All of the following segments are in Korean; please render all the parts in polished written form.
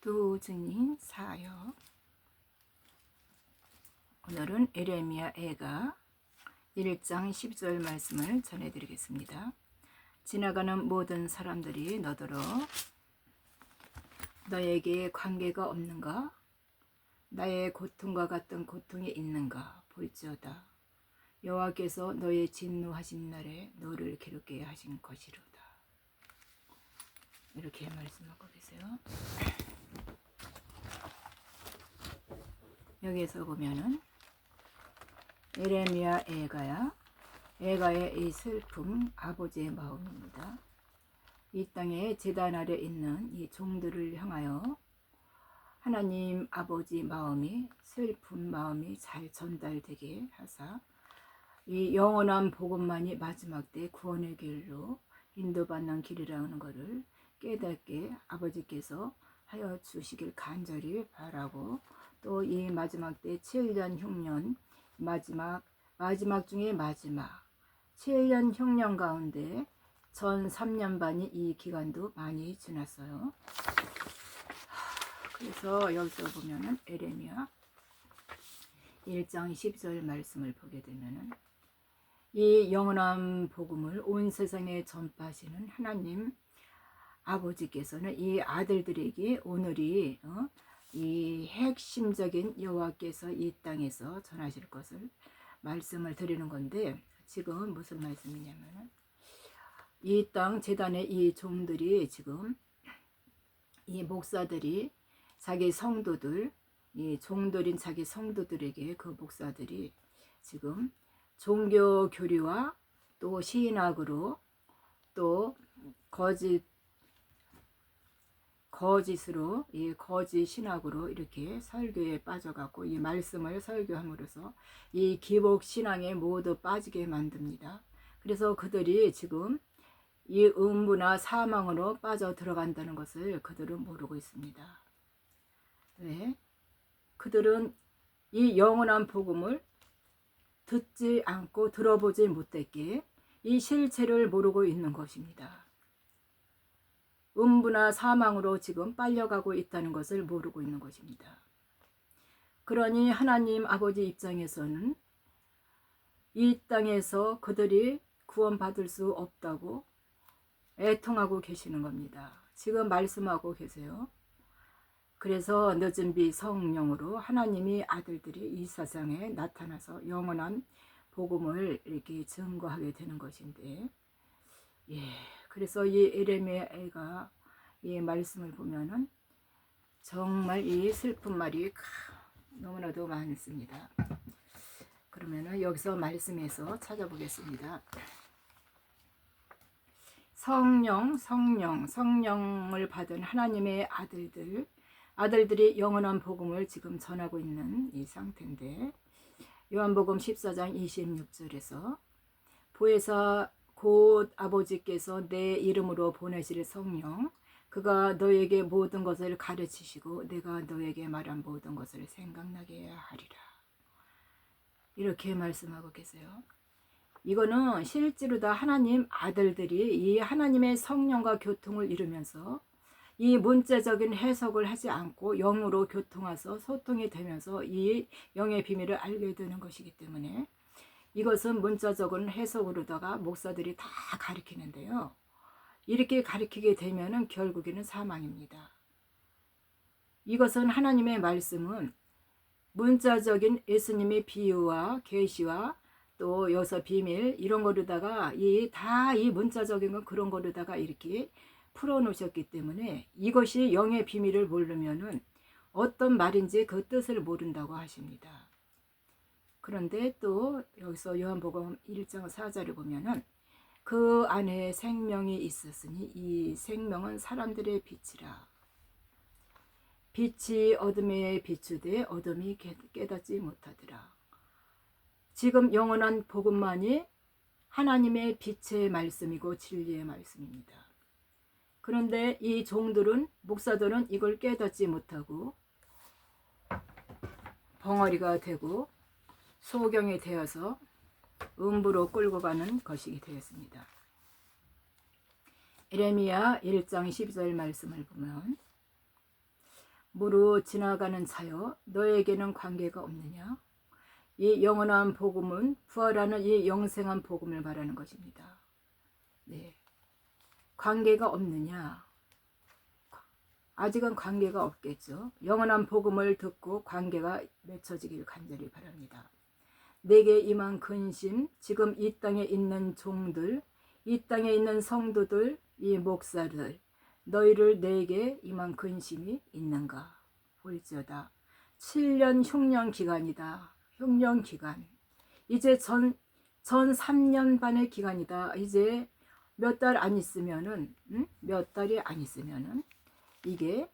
두 증인 사역. 오늘은 에레미야 애가 1장 12절 말씀을 전해드리겠습니다. 지나가는 모든 사람들이 너더러 너에게 관계가 없는가? 나의 고통과 같은 고통이 있는가? 볼지어다. 여호와께서 너의 진노하신 날에 너를 괴롭게 하신 것이로다. 이렇게 말씀하고 계세요. 여기에서 보면은 에레미야 애가의 이 슬픔, 아버지의 마음입니다. 이 땅에 제단 아래 있는 이 종들을 향하여 하나님 아버지 마음이, 슬픈 마음이 잘 전달되게 하사 이 영원한 복음만이 마지막 때 구원의 길로 인도받는 길이라는 것을 깨닫게 아버지께서 하여 주시길 간절히 바라고, 또 이 마지막 때 7년 흉년, 마지막 중에 마지막 7년 흉년 가운데 전 3년 반이 이 기간도 많이 지났어요. 그래서 여기서 보면은 에레미야 1장 12절 말씀을 보게 되면은 이 영원한 복음을 온 세상에 전파하시는 하나님 아버지께서는 이 아들들에게 오늘이 이 핵심적인 여호와께서 이 땅에서 전하실 것을 말씀을 드리는 건데, 지금 무슨 말씀이냐면은 이 땅 제단의 이 종들이 지금 이 목사들이 자기 성도들, 이 종들인 자기 성도들에게 그 목사들이 지금 종교 교리와 또 신학으로 또 거짓으로, 이 거짓 신학으로 이렇게 설교에 빠져갖고 이 말씀을 설교함으로써 이 기복 신앙에 모두 빠지게 만듭니다. 그래서 그들이 지금 이 음부나 사망으로 빠져 들어간다는 것을 그들은 모르고 있습니다. 왜? 그들은 이 영원한 복음을 듣지 않고 들어보지 못했기에 이 실체를 모르고 있는 것입니다. 음부나 사망으로 지금 빨려가고 있다는 것을 모르고 있는 것입니다. 그러니 하나님 아버지 입장에서는 이 땅에서 그들이 구원받을 수 없다고 애통하고 계시는 겁니다. 지금 말씀하고 계세요. 그래서 늦은 비 성령으로 하나님이 아들들이 이 세상에 나타나서 영원한 복음을 이렇게 증거하게 되는 것인데, 그래서 이 에레미야가 이 말씀을 보면은 정말 이 슬픈 말이 너무나도 많습니다. 그러면은 여기서 말씀에서 찾아보겠습니다. 성령을 받은 하나님의 아들들이 영원한 복음을 지금 전하고 있는 이 상태인데, 요한복음 14장 26절에서 보혜사 곧 아버지께서 내 이름으로 보내실 성령, 그가 너에게 모든 것을 가르치시고 내가 너에게 말한 모든 것을 생각나게 하리라. 이렇게 말씀하고 계세요. 이거는 실제로 다 하나님 아들들이 이 하나님의 성령과 교통을 이루면서 이 문자적인 해석을 하지 않고 영으로 교통해서 소통이 되면서 이 영의 비밀을 알게 되는 것이기 때문에, 이것은 문자적인 해석으로다가 목사들이 다 가르치는데요. 이렇게 가르치게 되면은 결국에는 사망입니다. 이것은 하나님의 말씀은 문자적인 예수님의 비유와 계시와 또 여기서 비밀 이런 거로다가 이 문자적인 건 그런 거로다가 이렇게 풀어놓으셨기 때문에 이것이 영의 비밀을 모르면은 어떤 말인지 그 뜻을 모른다고 하십니다. 그런데 또 여기서 요한복음 1장 4절을 보면은 그 안에 생명이 있었으니 이 생명은 사람들의 빛이라. 빛이 어둠에 비추되 어둠이 깨닫지 못하더라. 지금 영원한 복음만이 하나님의 빛의 말씀이고 진리의 말씀입니다. 그런데 이 종들은, 목사들은 이걸 깨닫지 못하고 벙어리가 되고 소경이 되어서 음부로 끌고 가는 것이 되었습니다. 에레미야 1장 12절 말씀을 보면 무르 지나가는 자여 너에게는 관계가 없느냐? 이 영원한 복음은 부활하는 이 영생한 복음을 말하는 것입니다. 네. 관계가 없느냐? 아직은 관계가 없겠죠. 영원한 복음을 듣고 관계가 맺혀지길 간절히 바랍니다. 내게 임한 근심, 지금 이 땅에 있는 종들, 이 땅에 있는 성도들, 이 목사들, 너희를 내게 임한 근심이 있는가? 볼지어다. 7년 흉년 기간이다. 흉년 기간. 이제 전 3년 반의 기간이다. 이제 몇 달 안 있으면은, 몇 달이 안 있으면은 이게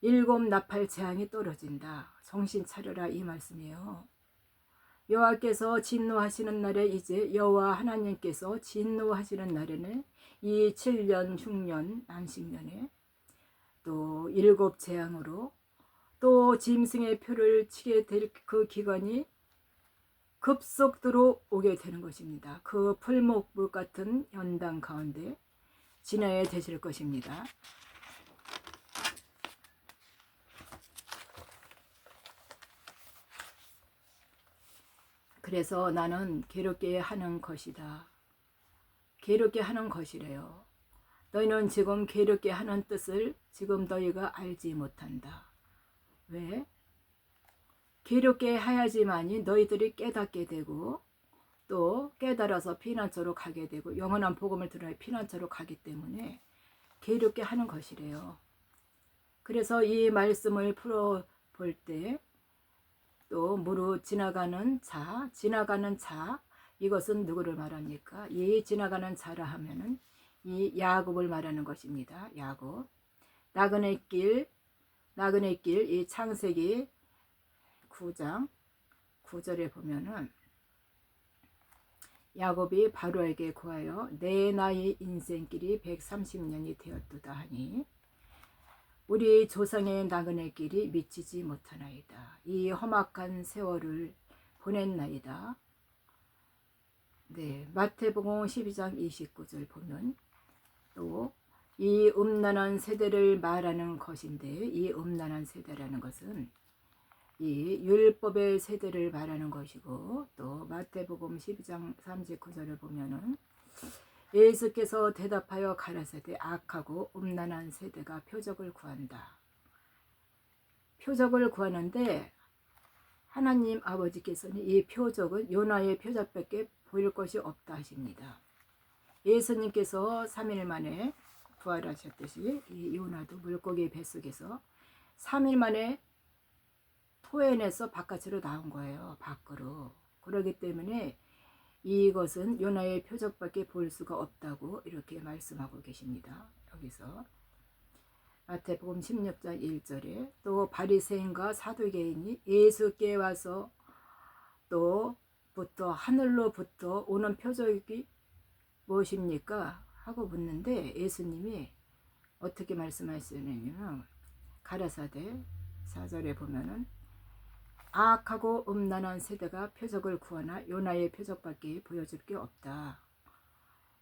7 나팔 재앙이 떨어진다. 정신 차려라 이 말씀이에요. 여호와께서 진노하시는 날에 이제 여호와 하나님께서 진노하시는 날에는 이 7년 흉년 안식년에 또 7 재앙으로 또 짐승의 표를 치게 될 그 기간이 급속도로 오게 되는 것입니다. 그 풀목불 같은 연단 가운데 지나야 되실 것입니다. 그래서 나는 괴롭게 하는 것이다. 괴롭게 하는 것이래요. 너희는 지금 괴롭게 하는 뜻을 지금 너희가 알지 못한다. 왜? 괴롭게 해야지만이 너희들이 깨닫게 되고 또 깨달아서 피난처로 가게 되고 영원한 복음을 들어야 피난처로 가기 때문에 괴롭게 하는 것이래요. 그래서 이 말씀을 풀어볼 때 또 무릇 지나가는 자, 이것은 누구를 말합니까? 이 지나가는 자라 하면은 이 야곱을 말하는 것입니다. 야곱. 나그네 길, 이 창세기 9장 9절에 보면은 야곱이 바로에게 구하여 내 나이 인생길이 130년이 되었도다 하니 우리 조상의 나그네 길이 미치지 못하나이다. 이 험악한 세월을 보냈나이다. 네, 마태복음 12장 29절 보면 또 이 음란한 세대를 말하는 것인데 이 음란한 세대라는 것은 이 율법의 세대를 말하는 것이고 또 마태복음 12장 39절을 보면은 예수께서 대답하여 가라사대 악하고 음란한 세대가 표적을 구한다. 표적을 구하는데 하나님 아버지께서는 이 표적은 요나의 표적밖에 보일 것이 없다 하십니다. 예수님께서 3일 만에 부활하셨듯이 이 요나도 물고기 뱃속에서 3일 만에 토해내서 바깥으로 나온 거예요. 밖으로. 그렇기 때문에 이것은 요나의 표적밖에 볼 수가 없다고 이렇게 말씀하고 계십니다. 여기서 마태복음 16장 1절에 또 바리새인과 사두개인이 예수께 와서 또부터 하늘로부터 오는 표적이 무엇입니까? 하고 묻는데 예수님이 어떻게 말씀하시냐면 가라사대 4절에 보면은 악하고 음란한 세대가 표적을 구하나 요나의 표적밖에 보여줄 게 없다.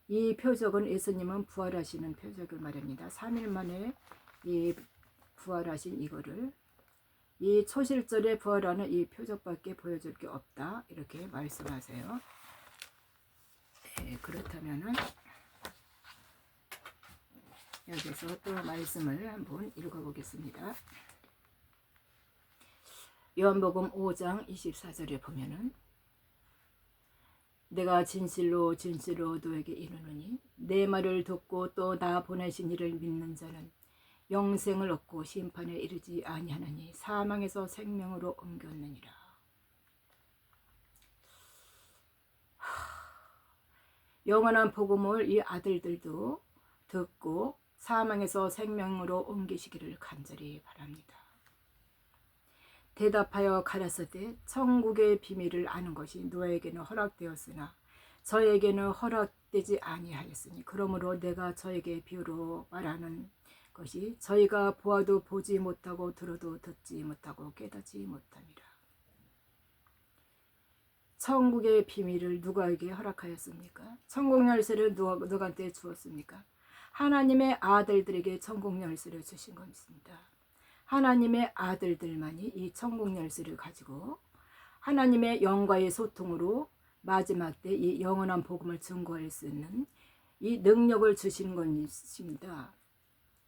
이 표적은 예수님은 부활하시는 표적을 말합니다. 3일 만에 이 부활하신 이거를 이 초실절에 부활하는 이 표적밖에 보여줄 게 없다. 이렇게 말씀하세요. 네, 그렇다면은 여기서 또 말씀을 한번 읽어보겠습니다. 요한복음 5장 24절에 보면은 내가 진실로 너에게 이르노니 내 말을 듣고 또 나 보내신 이를 믿는 자는 영생을 얻고 심판에 이르지 아니하나니 사망에서 생명으로 옮겼느니라. 영원한 복음을 이 아들들도 듣고 사망에서 생명으로 옮기시기를 간절히 바랍니다. 대답하여 가라사대 천국의 비밀을 아는 것이 너에게는 허락되었으나 저에게는 허락되지 아니하였으니 그러므로 내가 저에게 비유로 말하는 것이 저희가 보아도 보지 못하고 들어도 듣지 못하고 깨닫지 못함이라. 천국의 비밀을 누구에게 허락하였습니까? 천국 열쇠를 누구한테 주었습니까? 하나님의 아들들에게 천국 열쇠를 주신 것입니다. 하나님의 아들들만이 이 천국 열쇠를 가지고 하나님의 영과의 소통으로 마지막 때 이 영원한 복음을 증거할 수 있는 이 능력을 주신 것입니다.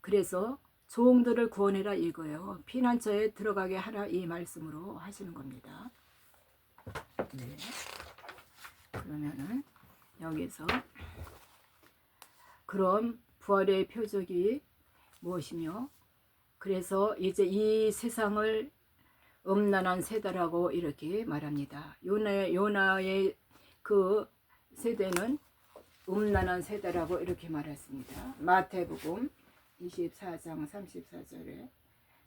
그래서 종들을 구원해라 이거예요. 피난처에 들어가게 하라 이 말씀으로 하시는 겁니다. 네. 그러면은 여기서 그럼 부활의 표적이 무엇이며, 그래서 이제 이 세상을 음란한 세대라고 이렇게 말합니다. 요나의 그 세대는 음란한 세대라고 이렇게 말했습니다. 마태복음 24장 34절에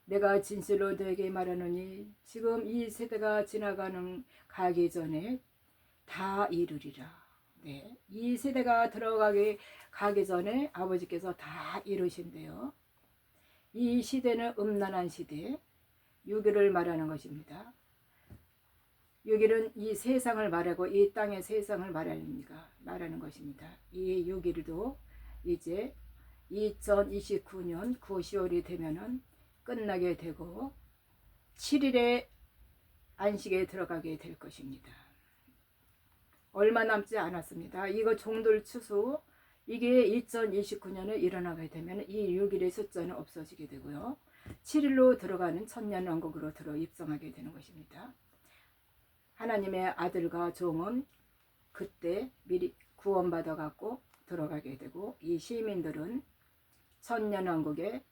내가 진실로 너에게 말하노니 지금 이 세대가 가기 전에 다 이루리라. 네, 이 세대가 가기 전에 아버지께서 다 이루신대요. 이 시대는 음란한 시대, 유기를 말하는 것입니다. 유기는 이 세상을 말하고 이 땅의 세상을 말하는 것입니다. 이 유기도 이제 2029년 9, 10월이 되면은 끝나게 되고 7일에 안식에 들어가게 될 것입니다. 얼마 남지 않았습니다. 이거 종들 추수, 이게 2029년에 일어나게 되면 이 6일의 숫자는 없어지게 되고요. 7일로 들어가는 천년왕국으로 입성하게 되는 것입니다. 하나님의 아들과 종은 그때 미리 구원받아 갖고 들어가게 되고, 이 시민들은 천년왕국에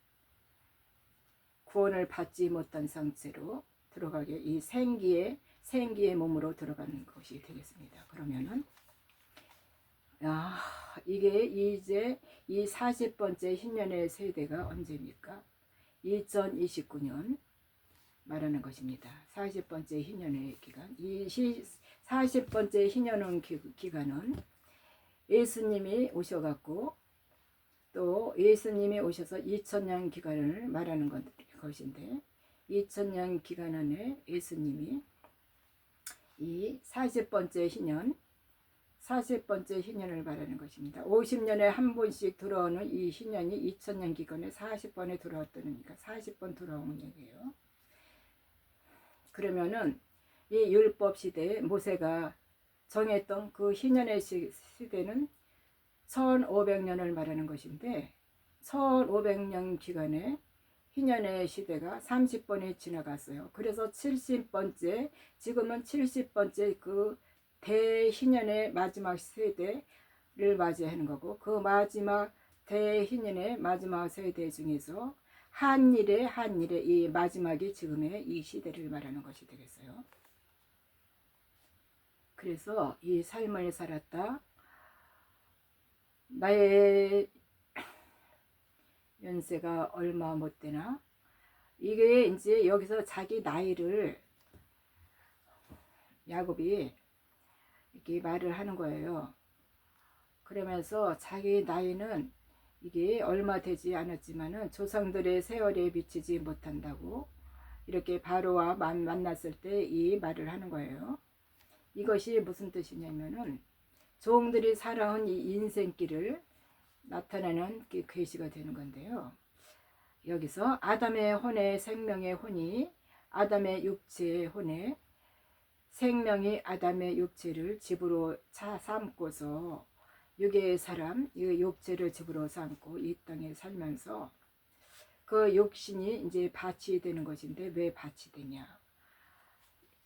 구원을 받지 못한 상태로 들어가게, 이 생기의 몸으로 들어가는 것이 되겠습니다. 그러면은 이게 이제 이 40번째 흰년의 세대가 언제입니까? 2029년 말하는 것입니다. 40번째 흰년의 기간. 이 40번째 흰년의 기간은 예수님이 오셔갖고 또 예수님이 오셔서 2000년 기간을 말하는 것인데, 2000년 기간 안에 예수님이 이 40번째 희년을 말하는 것입니다. 50년에 한 번씩 들어오는 이 희년이 2000년 기간에 40번에 들어왔다니까 40번 들어오는 얘기예요. 그러면은 이 율법 시대에 모세가 정했던 그 희년의 시대는 1500년을 말하는 것인데, 1500년 기간에 희년의 시대가 30번이 지나갔어요. 그래서 70번째, 지금은 70번째 그 대희년의 마지막 세대를 맞이하는 거고, 그 마지막 대희년의 마지막 세대 중에서 한일의 이 마지막이 지금의 이 시대를 말하는 것이 되겠어요. 그래서 이 삶을 살았다, 나의 연세가 얼마 못 되나, 이게 이제 여기서 자기 나이를 야곱이 이렇게 말을 하는 거예요. 그러면서 자기 나이는 이게 얼마 되지 않았지만은 조상들의 세월에 미치지 못한다고 이렇게 바로와 만났을 때 이 말을 하는 거예요. 이것이 무슨 뜻이냐면은 종들이 살아온 이 인생길을 나타내는 계시가 되는 건데요. 여기서 아담의 혼에 생명의 혼이 아담의 육체의 혼에, 생명이 아담의 육체를 집으로 삼고서 육의 사람, 이 육체를 집으로 삼고 이 땅에 살면서 그 육신이 이제 밭이 되는 것인데, 왜 밭이 되냐?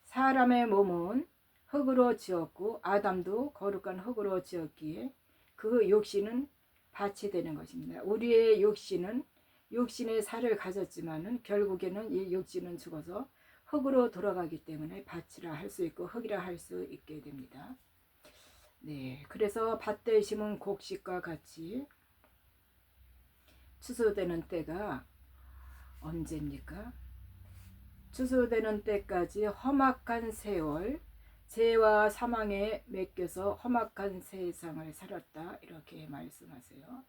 사람의 몸은 흙으로 지었고 아담도 거룩한 흙으로 지었기에 그 육신은 밭이 되는 것입니다. 우리의 육신의 살을 가졌지만은 결국에는 이 육신은 죽어서 흙으로 돌아가기 때문에 밭이라 할 수 있고 흙이라 할 수 있게 됩니다. 네, 그래서 밭에 심은 곡식과 같이 추수되는 때가 언제입니까? 추수되는 때까지 험악한 세월, 죄와 사망에 맡겨서 험악한 세상을 살았다, 이렇게 말씀하세요.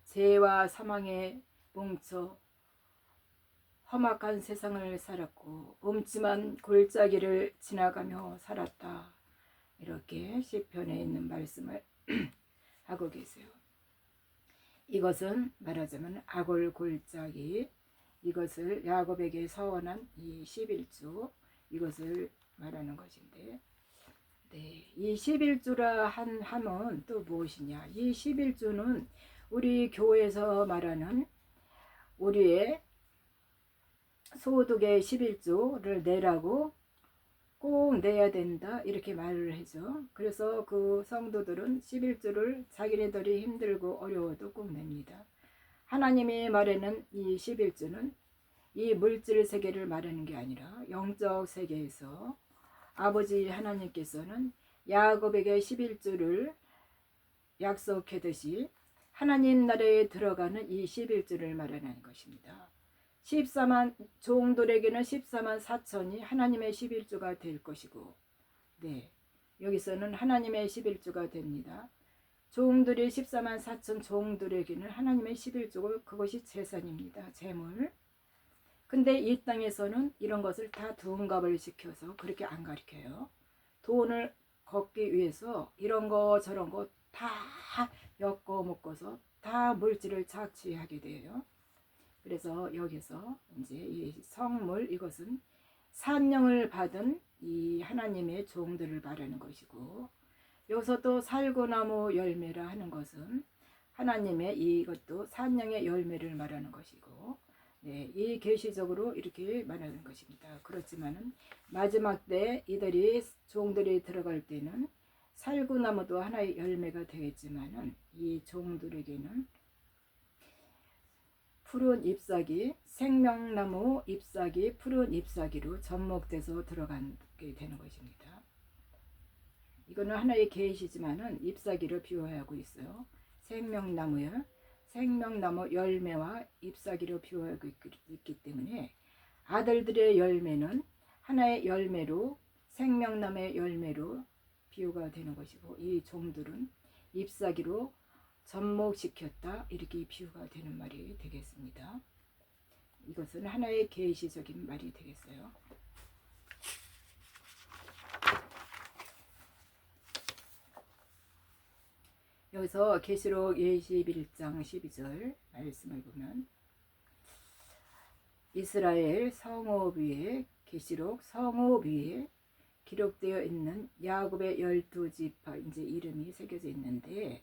죄와 사망에 뭉쳐 험악한 세상을 살았고 음침한 골짜기를 지나가며 살았다, 이렇게 시편에 있는 말씀을 하고 계세요. 이것은 말하자면 아골 골짜기, 이것을 야곱에게 서원한 이 11조 이것을 말하는 것인데, 네, 이 11조라 함은 또 무엇이냐? 이 11조는 우리 교회에서 말하는 우리의 소득의 11조를 내라고 꼭 내야 된다 이렇게 말을 해죠. 그래서 그 성도들은 11조를 자기네들이 힘들고 어려워도 꼭 냅니다. 하나님이 말하는 이 11조는 이 물질 세계를 말하는 게 아니라 영적 세계에서 아버지 하나님께서는 야곱에게 11조를 약속하듯이 하나님 나라에 들어가는 이 11조를 말하는 것입니다. 14만 종들에게는 14만 4천이 하나님의 11조가 될 것이고, 네, 여기서는 하나님의 11조가 됩니다. 종들이 14만 4천 종들에게는 하나님의 11조고 그것이 재산입니다. 재물. 근데 이 땅에서는 이런 것을 다 둔갑을 시켜서 그렇게 안 가르쳐요. 돈을 걷기 위해서 이런 거 저런 거 다 엮어 먹고서 다 물질을 착취하게 돼요. 그래서 여기서 이제 이 성물 이것은 산령을 받은 이 하나님의 종들을 말하는 것이고, 여기서 또 살구나무 열매라 하는 것은 하나님의 이것도 산령의 열매를 말하는 것이고, 네, 이 계시적으로 이렇게 말하는 것입니다. 그렇지만은 마지막 때 이들이 종들이 들어갈 때는 살구나무도 하나의 열매가 되겠지만은 이 종들에게는 푸른 잎사귀, 생명나무 잎사귀, 푸른 잎사귀로 접목돼서 들어가게 되는 것입니다. 이거는 하나의 계시지만은 잎사귀를 비유하고 있어요. 생명나무요. 생명나무 열매와 잎사귀로 비유하고 있기 때문에 아들들의 열매는 하나의 열매로 생명나무의 열매로 비유가 되는 것이고, 이 종들은 잎사귀로 접목시켰다 이렇게 비유가 되는 말이 되겠습니다. 이것은 하나의 계시적인 말이 되겠어요. 여기서 계시록 21장 12절 말씀을 보면 이스라엘 성읍 위에 계시록 성읍 위에 기록되어 있는 야곱의 12지파 이제 이름이 새겨져 있는데,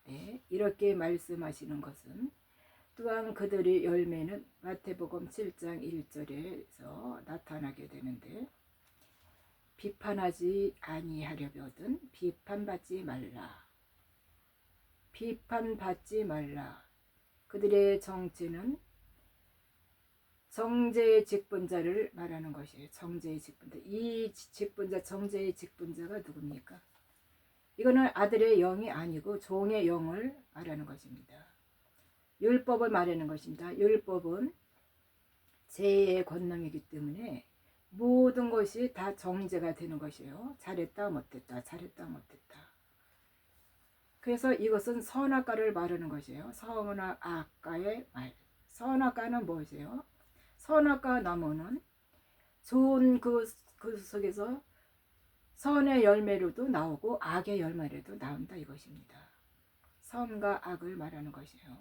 네, 이렇게 말씀하시는 것은 또한 그들의 열매는 마태복음 7장 1절에서 나타나게 되는데, 비판하지 아니하려거든 비판받지 말라. 비판받지 말라. 그들의 정체는 정죄의 직분자를 말하는 것이에요. 정죄의 직분자. 이 직분자, 정죄의 직분자가 누굽니까? 이거는 아들의 영이 아니고 종의 영을 말하는 것입니다. 율법을 말하는 것입니다. 율법은 죄의 권능이기 때문에 모든 것이 다 정죄가 되는 것이에요. 잘했다 못했다, 잘했다 못했다. 그래서 이것은 선악과를 말하는 것이에요. 선악과의 말. 선악과는 무엇이에요? 선악과 나무는 좋은 그 속에서 선의 열매로도 나오고 악의 열매로도 나온다 이것입니다. 선과 악을 말하는 것이에요.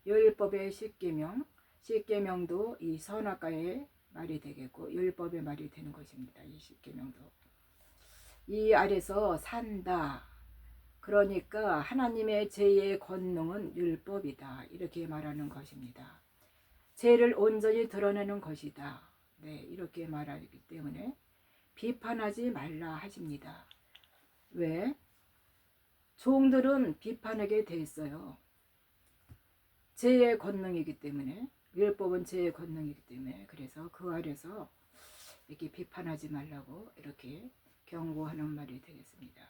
율법의 10계명, 10계명도 이 선악과의 말이 되겠고 율법의 말이 되는 것입니다. 이 10계명도. 이 아래서 산다. 그러니까 하나님의 죄의 권능은 율법이다. 이렇게 말하는 것입니다. 죄를 온전히 드러내는 것이다. 네, 이렇게 말하기 때문에 비판하지 말라 하십니다. 왜? 종들은 비판하게 돼 있어요. 죄의 권능이기 때문에, 율법은 죄의 권능이기 때문에, 그래서 그 아래서 이렇게 비판하지 말라고 이렇게 경고하는 말이 되겠습니다.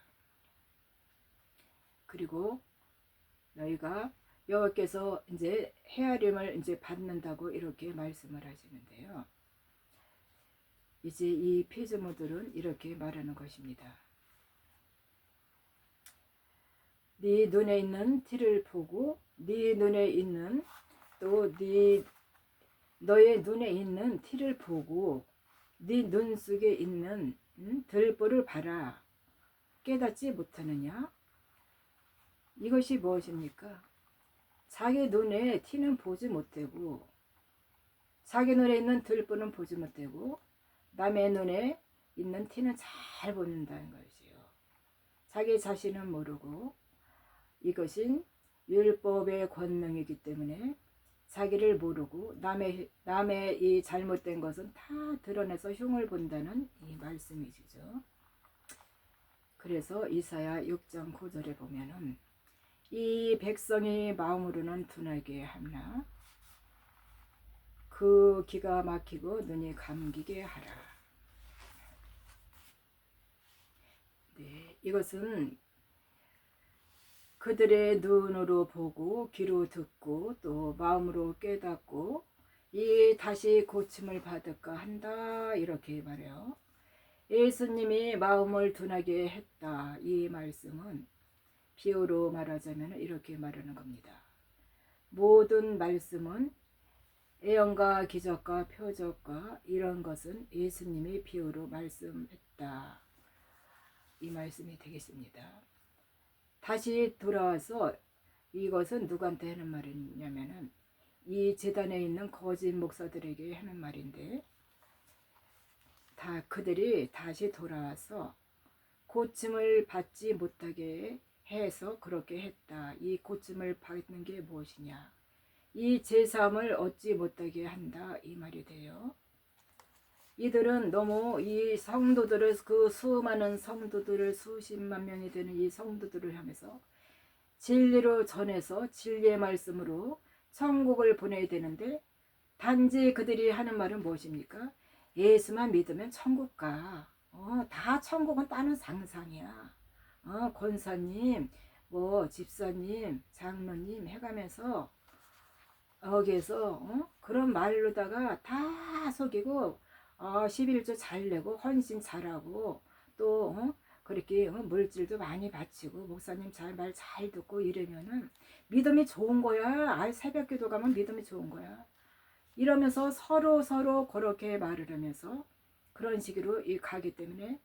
그리고 너희가 여호와께서 이제 헤아림을 이제 받는다고 이렇게 말씀을 하시는데요. 이제 이 피조물들은 이렇게 말하는 것입니다. 네 눈에 있는 티를 보고 네 눈에 있는 또 너의 눈에 있는 티를 보고 네 눈 속에 있는 들보를 봐라. 깨닫지 못하느냐? 이것이 무엇입니까? 자기 눈에 티는 보지 못하고 자기 눈에 있는 들보는 보지 못하고 남의 눈에 있는 티는 잘 보는다는 것이요. 자기 자신은 모르고 이것은 율법의 권능이기 때문에 자기를 모르고 남의 이 잘못된 것은 다 드러내서 흉을 본다는 이 말씀이시죠. 그래서 이사야 6장 9절에 보면은 이 백성이 마음으로는 둔하게 하나 그 기가 막히고 눈이 감기게 하라. 네, 이것은 그들의 눈으로 보고 귀로 듣고 또 마음으로 깨닫고 이 다시 고침을 받을까 한다 이렇게 말해요. 예수님이 마음을 둔하게 했다. 이 말씀은 비유로 말하자면 이렇게 말하는 겁니다. 모든 말씀은 예언과 기적과 표적과 이런 것은 예수님이 비유로 말씀했다. 이 말씀이 되겠습니다. 다시 돌아와서 이것은 누구한테 하는 말이냐면은 이 재단에 있는 거짓 목사들에게 하는 말인데 다 그들이 다시 돌아와서 고침을 받지 못하게 해서 그렇게 했다. 이 고침을 받는 게 무엇이냐? 이 제사함을 얻지 못하게 한다. 이 말이 돼요. 이들은 너무 이 성도들을 그 수많은 성도들을 수십만 명이 되는 이 성도들을 향해서 진리로 전해서 진리의 말씀으로 천국을 보내야 되는데 단지 그들이 하는 말은 무엇입니까? 예수만 믿으면 천국 가. 다 천국은 다른 상상이야. 권사님, 뭐 집사님, 장로님 해가면서 여기에서 그런 말로다가 다 속이고 11조 잘 내고 헌신 잘하고 또 그렇게 물질도 많이 바치고 목사님 말 잘 듣고 이러면은 믿음이 좋은 거야. 새벽 기도 가면 믿음이 좋은 거야. 이러면서 서로 그렇게 말을 하면서 그런 식으로 가기 때문에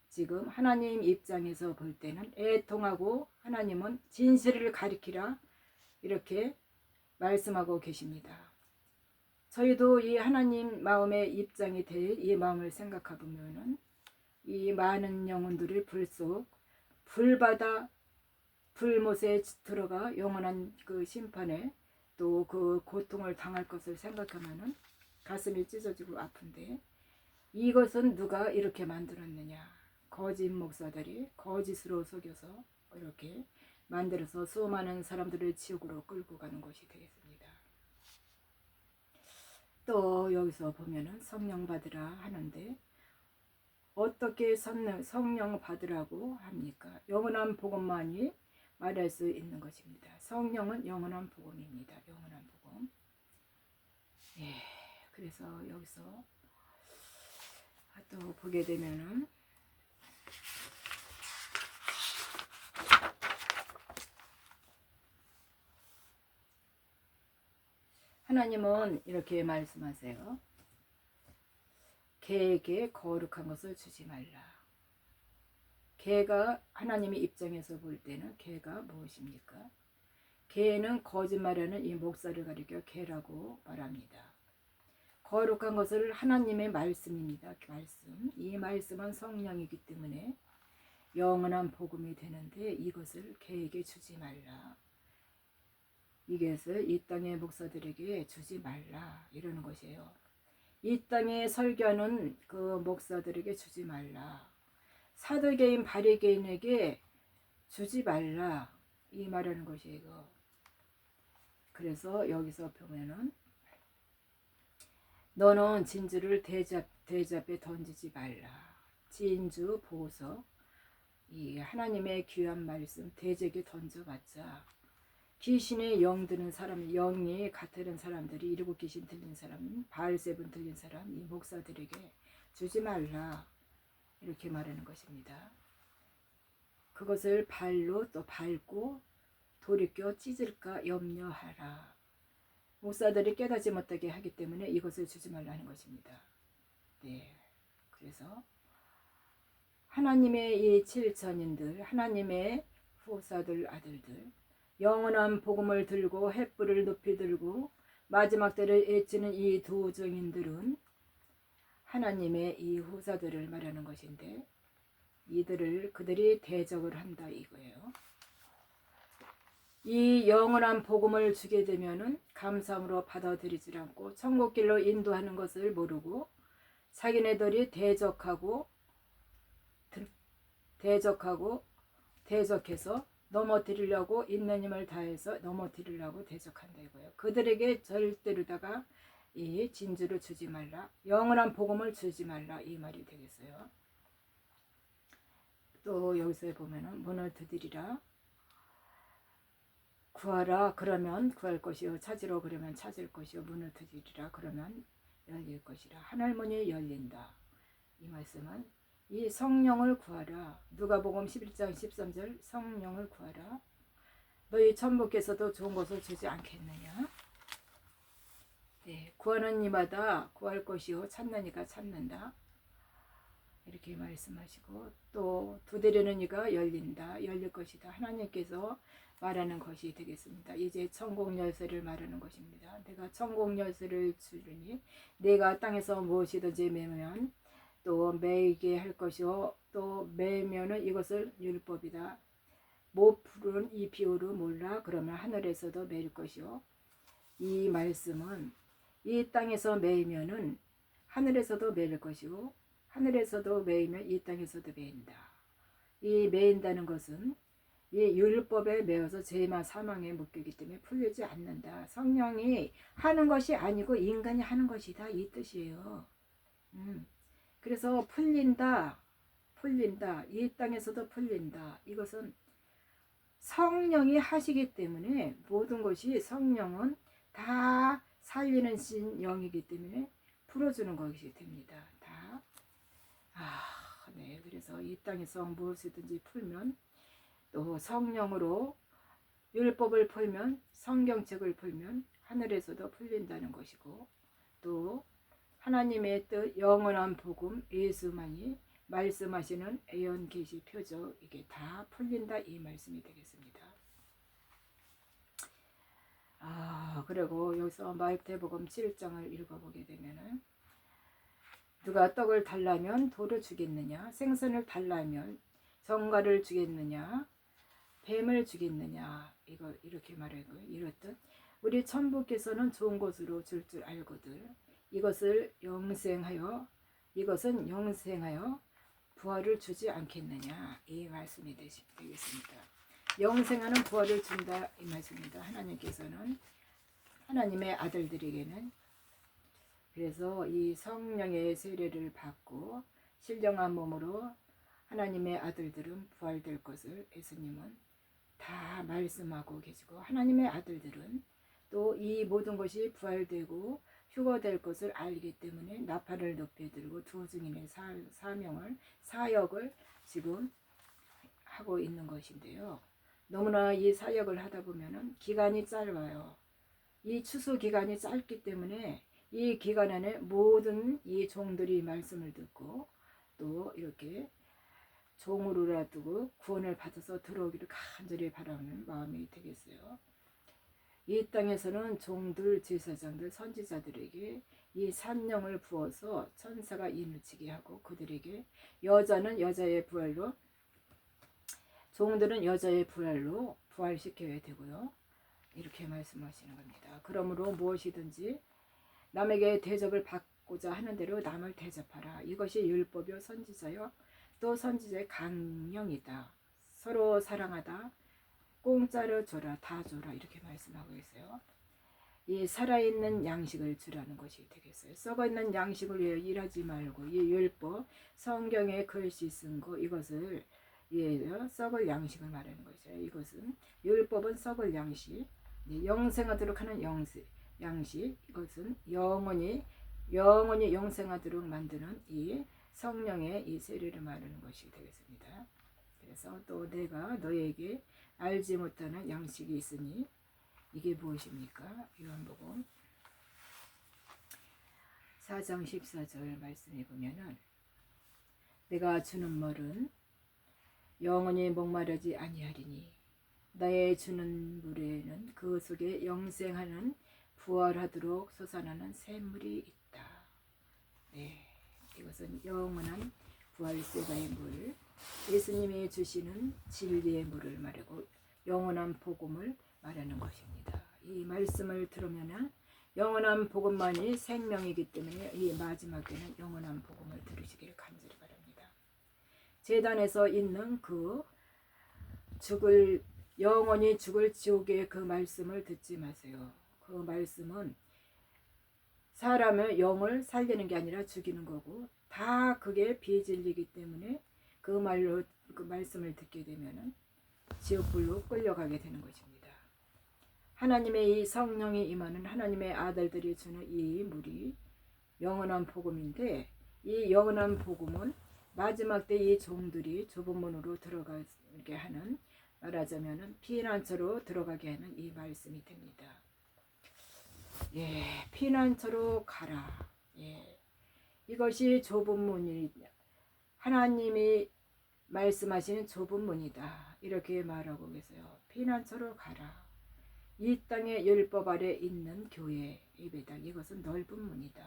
지금 하나님 입장에서 볼 때는 애통하고 하나님은 진실을 가리키라 이렇게 말씀하고 계십니다. 저희도 이 하나님 마음의 입장이 될 이 마음을 생각해 보면은 이 많은 영혼들이 불속 불바다 불못에 들어가 영원한 그 심판에 또 그 고통을 당할 것을 생각하면은 가슴이 찢어지고 아픈데 이것은 누가 이렇게 만들었느냐? 거짓 목사들이 거짓으로 속여서 이렇게 만들어서 수많은 사람들을 지옥으로 끌고 가는 것이 되겠습니다. 또 여기서 보면은 성령 받으라 하는데 어떻게 성령 받으라고 합니까? 영원한 복음만이 말할 수 있는 것입니다. 성령은 영원한 복음입니다. 영원한 복음. 예, 그래서 여기서 또 보게 되면은 하나님은 이렇게 말씀하세요. 개에게 거룩한 것을 주지 말라. 개가 하나님의 입장에서 볼 때는 개가 무엇입니까? 개는 거짓말하는 이 목사를 가리켜 개라고 말합니다. 거룩한 것을 하나님의 말씀입니다. 말씀. 이 말씀은 성령이기 때문에 영원한 복음이 되는데 이것을 개에게 주지 말라. 이것을 이 땅의 목사들에게 주지 말라 이러는 것이에요. 이 땅에 설교하는 그 목사들에게 주지 말라. 사도개인 바리개인에게 주지 말라 이 말하는 것이에요. 그래서 여기서 보면은 너는 진주를 대접에 던지지 말라. 진주 보석 이 하나님의 귀한 말씀 대적에 던져봤자 귀신의 영 드는 사람, 영이 같은 사람들이 일곱 귀신 들린 사람, 바알세분 들린 사람, 이 목사들에게 주지 말라 이렇게 말하는 것입니다. 그것을 발로 또 밟고 돌이켜 찢을까 염려하라. 목사들이 깨닫지 못하게 하기 때문에 이것을 주지 말라는 것입니다. 네, 그래서 하나님의 이 칠천인들, 하나님의 후사들, 아들들 영원한 복음을 들고 횃불을 높이 들고 마지막 때를 애치는 이 두 증인들은 하나님의 이 후사들을 말하는 것인데 그들이 대적을 한다 이거예요. 이 영원한 복음을 주게 되면은 감사함으로 받아들이지 않고 천국길로 인도하는 것을 모르고 자기네들이 대적해서 넘어뜨리려고 있는 힘을 다해서 넘어뜨리려고 대적한다 이거예요. 그들에게 절대로다가 이 진주를 주지 말라, 영원한 복음을 주지 말라 이 말이 되겠어요. 또 여기서 보면은 문을 두드리라, 구하라 그러면 구할 것이요, 찾으러 그러면 찾을 것이요, 문을 두드리라 그러면 열릴 것이라. 하늘문이 열린다. 이 말씀은 이 성령을 구하라. 누가복음 11장 13절 성령을 구하라. 너희 천부께서도 좋은 것을 주지 않겠느냐. 네, 구하는 이마다 구할 것이요 찾는 이가 찾는다. 이렇게 말씀하시고 또 두드리는 이가 열린다. 열릴 것이다. 하나님께서 말하는 것이 되겠습니다. 이제 천국 열쇠를 말하는 것입니다. 내가 천국 열쇠를 주리니 내가 땅에서 무엇이든지 매면 또 매이게 할 것이요 또 매면은 이것을 율법이다. 못 푸른 이 비유를 몰라 그러면 하늘에서도 매일 것이요. 이 말씀은 이 땅에서 매이면은 하늘에서도 매일 것이고 하늘에서도 매이면 이 땅에서도 매인다. 이 매인다는 것은 이 율법에 매어서 죄만 사망에 묶이기 때문에 풀리지 않는다. 성령이 하는 것이 아니고 인간이 하는 것이다 이 뜻이에요. 그래서 풀린다. 이 땅에서도 풀린다. 이것은 성령이 하시기 때문에 모든 것이 성령은 다 살리는 신 영이기 때문에 풀어주는 것이 됩니다. 다. 네. 그래서 이 땅에서 무엇이든지 풀면 또 성령으로 율법을 풀면 성경책을 풀면 하늘에서도 풀린다는 것이고 또 하나님의 뜻 영원한 복음 예수만이 말씀하시는 애연 계시 표적 이게 다 풀린다 이 말씀이 되겠습니다. 그리고 여기서 마태복음 7장을 읽어보게 되면은 누가 떡을 달라면 돌을 주겠느냐, 생선을 달라면 정갈을 주겠느냐, 뱀을 주겠느냐, 이거 이렇게 말하고 이렇듯 우리 천부께서는 좋은 것으로 줄 알거든 이것은 영생하여 부활을 주지 않겠느냐 이 말씀이 되겠습니다. 영생하는 부활을 준다 이 말씀입니다. 하나님께서는 하나님의 아들들에게는 그래서 이 성령의 세례를 받고 신령한 몸으로 하나님의 아들들은 부활될 것을 예수님은 다 말씀하고 계시고 하나님의 아들들은 또 이 모든 것이 부활되고 휴거될 것을 알기 때문에 나팔을 높이 들고 두 증인의 사역을 지금 하고 있는 것인데요. 너무나 이 사역을 하다 보면은 기간이 짧아요. 이 추수 기간이 짧기 때문에 이 기간 안에 모든 이 종들이 말씀을 듣고 또 이렇게 종으로라도 구원을 받아서 들어오기를 간절히 바라는 마음이 되겠어요. 이 땅에서는 종들, 제사장들, 선지자들에게 이 산령을 부어서 천사가 이누치게 하고 그들에게 여자는 여자의 부활로 종들은 여자의 부활로 부활시켜야 되고요. 이렇게 말씀하시는 겁니다. 그러므로 무엇이든지 남에게 대접을 받고자 하는 대로 남을 대접하라. 이것이 율법이요 선지자요 또 선지자의 강령이다. 서로 사랑하다. 공짜로 줘라. 다 줘라. 이렇게 말씀하고 있어요. 이 살아있는 양식을 주라는 것이 되겠어요. 썩어있는 양식을 위해 일하지 말고 이 율법 성경에 글씨 쓴 거 이것을 썩을 양식을 말하는 것이죠. 이것은 율법은 썩을 양식, 영생하도록 하는 양식 이것은 영원히 영생하도록 만드는 이 성령의 이 세례를 말하는 것이 되겠습니다. 그래서 또 내가 너에게 알지 못하는 양식이 있으니 이게 무엇입니까? 요한복음 4장 14절 말씀해 보면은 내가 주는 물은 영원히 목마르지 아니하리니 나의 주는 물에는 그 속에 영생하는 부활하도록 솟아나는 샘물이 있다. 네, 이것은 영원한 부활세바의 물, 예수님이 주시는 진리의 물을 말하고 영원한 복음을 말하는 것입니다. 이 말씀을 들으면 영원한 복음만이 생명이기 때문에 이 마지막에는 영원한 복음을 들으시길 간절히 바랍니다. 제단에서 있는 그 영원히 죽을 지옥의 그 말씀을 듣지 마세요. 그 말씀은 사람의 영을 살리는 게 아니라 죽이는 거고, 다 그게 비진리이기 때문에 그 말씀을 듣게 되면은 지옥불로 끌려가게 되는 것입니다. 하나님의 이 성령이 임하는 하나님의 아들들이 주는 이 물이 영원한 복음인데, 이 영원한 복음은 마지막 때 이 종들이 좁은 문으로 들어가게 하는, 말하자면 피난처로 들어가게 하는 이 말씀이 됩니다. 예, 피난처로 가라. 예, 이것이 좁은 문이 하나님이 말씀하시는 좁은 문이다. 이렇게 말하고 계세요. 피난처로 가라. 이 땅의 율법 아래 있는 교회 예배당, 이것은 넓은 문이다.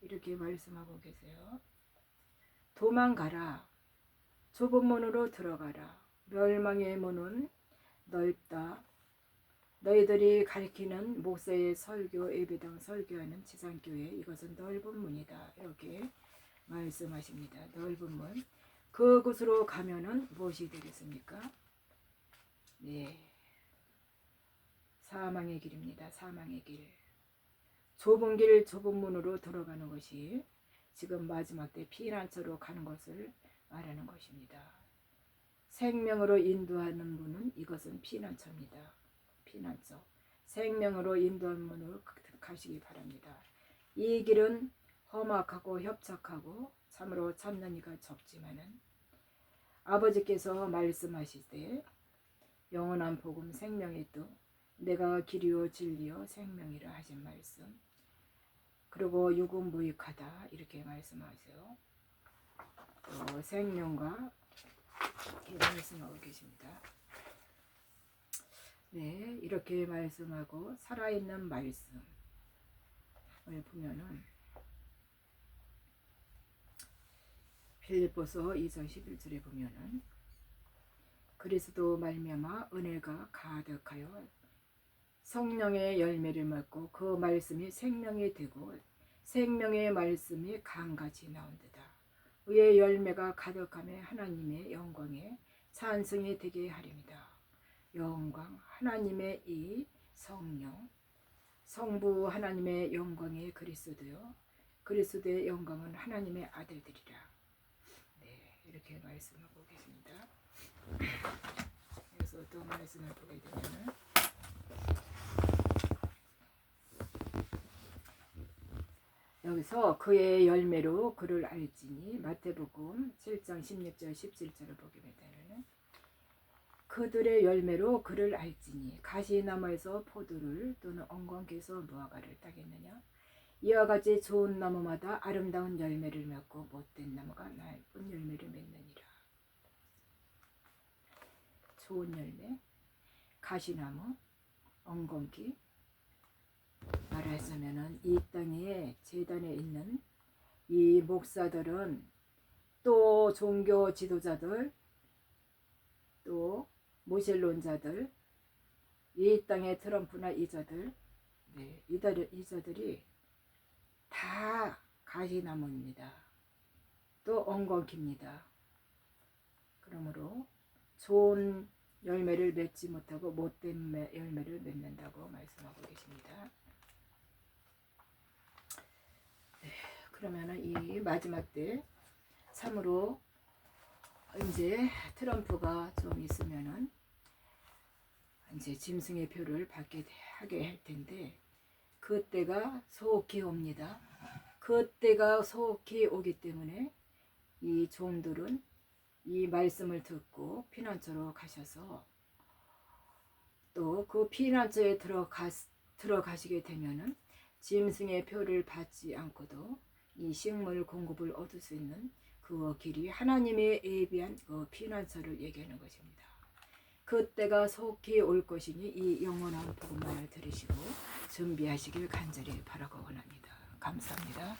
이렇게 말씀하고 계세요. 도망가라. 좁은 문으로 들어가라. 멸망의 문은 넓다. 너희들이 가리키는 목사의 설교, 예배당 설교하는 지상교회, 이것은 넓은 문이다. 이렇게 말씀하십니다. 넓은 문. 그곳으로 가면은 무엇이 되겠습니까? 네, 사망의 길입니다. 사망의 길. 좁은 길, 좁은 문으로 들어가는 것이 지금 마지막 때 피난처로 가는 것을 말하는 것입니다. 생명으로 인도하는 문은 이것은 피난처입니다. 피난처. 생명으로 인도하는 문으로 가시기 바랍니다. 이 길은 험악하고 협착하고 참으로 찾는 이가 적지만은 아버지께서 말씀하시되 영원한 복음 생명의 뜻, 내가 길이요 진리요 생명이라 하신 말씀, 그리고 유구무익하다 이렇게 말씀하세요. 생명과 이렇게 말씀하고 계십니다. 네, 이렇게 말씀하고 살아있는 말씀을 보면은 빌립보서 2장 11절에 보면은 그리스도 말미암아 은혜가 가득하여 성령의 열매를 맺고 그 말씀이 생명이 되고 생명의 말씀이 강같이 나온도다. 의의 열매가 가득함에 하나님의 영광에 찬송이 되게 하렵니다. 영광, 하나님의 이 성령, 성부 하나님의 영광의 그리스도요, 그리스도의 영광은 하나님의 아들들이라. 네, 이렇게 말씀하고 계십니다. 그래서 또 말씀을 보게 되면은 여기서 그의 열매로 그를 알지니, 마태복음 7장 16절 17절을 보게 되면 그들의 열매로 그를 알지니 가시나무에서 포도를 또는 엉겅퀴에서 무화과를 따겠느냐. 이와 같이 좋은 나무마다 아름다운 열매를 맺고 못된 나무가 나쁜 열매를 맺느니라. 좋은 열매, 가시나무, 엉겅퀴, 말하자면은 이 땅에 제단에 있는 이 목사들은, 또 종교 지도자들, 또 모실론자들, 이 땅의 트럼프나 이자들, 네, 이자들이 다 가시나무입니다. 또 엉겅퀴입니다. 그러므로 좋은 열매를 맺지 못하고 못된 열매를 맺는다고 말씀하고 계십니다. 네, 그러면은 이 마지막 때 참으로 이제 트럼프가 좀 있으면은 이제 짐승의 표를 받게 하게 할 텐데, 그때가 속히 옵니다. 그때가 속히 오기 때문에 이 종들은 이 말씀을 듣고 피난처로 가셔서 또 그 피난처에 들어가시게 되면은 짐승의 표를 받지 않고도 이 식물 공급을 얻을 수 있는 그 길이 하나님의 예비한 그 피난처를 얘기하는 것입니다. 그때가 속히 올 것이니 이 영원한 복음만을 들으시고 준비하시길 간절히 바라고 원합니다. 감사합니다.